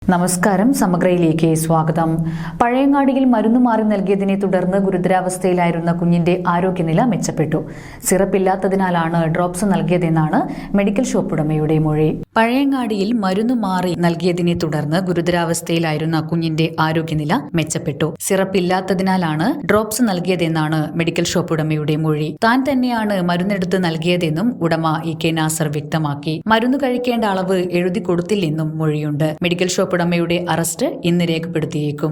നമസ്കാരം. സമഗ്രയിലേക്ക് സ്വാഗതം. പഴയങ്ങാടിയിൽ മരുന്ന് മാറി നൽകിയതിനെ തുടർന്ന് ഗുരുതരാവസ്ഥയിലായിരുന്ന കുഞ്ഞിന്റെ ആരോഗ്യനില മെച്ചപ്പെട്ടു. സിറപ്പില്ലാത്തതിനാലാണ് ഡ്രോപ്സ് നൽകിയതെന്നാണ് മെഡിക്കൽ ഷോപ്പ് ഉടമയുടെ മൊഴി. പഴയങ്ങാടിയിൽ മരുന്ന് മാറി നൽകിയതിനെ തുടർന്ന് ഗുരുതരാവസ്ഥയിലായിരുന്ന കുഞ്ഞിന്റെ ആരോഗ്യനില മെച്ചപ്പെട്ടു. സിറപ്പില്ലാത്തതിനാലാണ് ഡ്രോപ്സ് നൽകിയതെന്നാണ് മെഡിക്കൽ ഷോപ്പ് ഉടമയുടെ മൊഴി. താൻ തന്നെയാണ് മരുന്നെടുത്ത് നൽകിയതെന്നും ഉടമ ഇ.കെ. നാസർ വ്യക്തമാക്കി. മരുന്ന് കഴിക്കേണ്ട അളവ് എഴുതി കൊടുത്തില്ലെന്നും മൊഴിയുണ്ട്. മെഡിക്കൽ ഷോപ്പ് ഉടമയുടെ അറസ്റ്റ് ഇന്ന് രേഖപ്പെടുത്തിയേക്കും.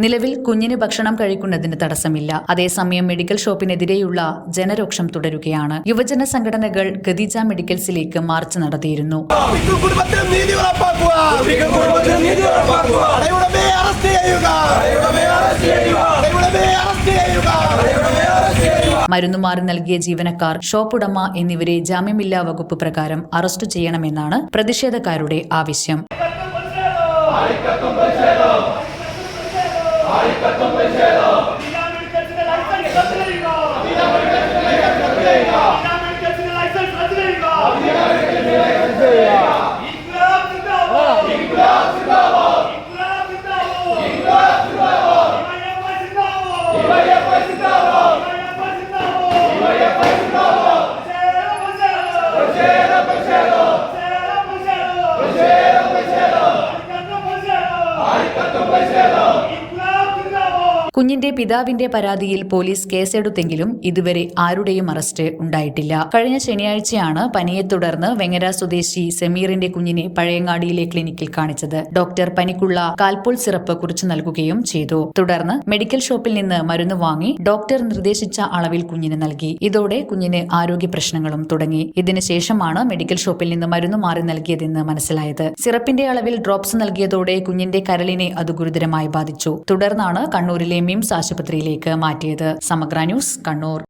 നിലവിൽ കുഞ്ഞിന് ഭക്ഷണം കഴിക്കുന്നതിന് തടസ്സമില്ല. അതേസമയം മെഡിക്കൽ ഷോപ്പിനെതിരെയുള്ള ജനരോക്ഷം തുടരുകയാണ്. യുവജന സംഘടനകൾ ഖദീജ മെഡിക്കൽസിലേക്ക് മാർച്ച് നടത്തിയിരുന്നു. മരുന്ന് മാറി നൽകിയ ജീവനക്കാർ, ഷോപ്പ് ഉടമ എന്നിവരെ ജാമ്യമില്ലാ വകുപ്പ് പ്രകാരം അറസ്റ്റ് ചെയ്യണമെന്നാണ് പ്രതിഷേധക്കാരുടെ ആവശ്യം. കുഞ്ഞിന്റെ പിതാവിന്റെ പരാതിയിൽ പോലീസ് കേസെടുത്തെങ്കിലും ഇതുവരെ ആരുടെയും അറസ്റ്റ് ഉണ്ടായിട്ടില്ല. കഴിഞ്ഞ ശനിയാഴ്ചയാണ് പനിയെ തുടർന്ന് വെങ്ങര സ്വദേശി സമീറിന്റെ കുഞ്ഞിനെ പഴയങ്ങാടിയിലെ ക്ലിനിക്കിൽ കാണിച്ചത്. ഡോക്ടർ പനിക്കുള്ള കാൽപോൾ സിറപ്പ് കുറിച്ചു നൽകുകയും ചെയ്തു. തുടർന്ന് മെഡിക്കൽ ഷോപ്പിൽ നിന്ന് മരുന്ന് വാങ്ങി ഡോക്ടർ നിർദ്ദേശിച്ച അളവിൽ കുഞ്ഞിന് നൽകി. ഇതോടെ കുഞ്ഞിന് ആരോഗ്യ പ്രശ്നങ്ങളും തുടങ്ങി. ഇതിനുശേഷമാണ് മെഡിക്കൽ ഷോപ്പിൽ നിന്ന് മരുന്ന് മാറി നൽകിയതെന്ന് മനസ്സിലായത്. സിറപ്പിന്റെ അളവിൽ ഡ്രോപ്സ് നൽകിയതോടെ കുഞ്ഞിന്റെ കരളിനെ അത് ഗുരുതരമായി ബാധിച്ചു. തുടർന്നാണ് കണ്ണൂരിലെ മിംസ് ആശുപത്രിയിലേക്ക് മാറ്റിയത്. സമഗ്ര ന്യൂസ്, കണ്ണൂർ.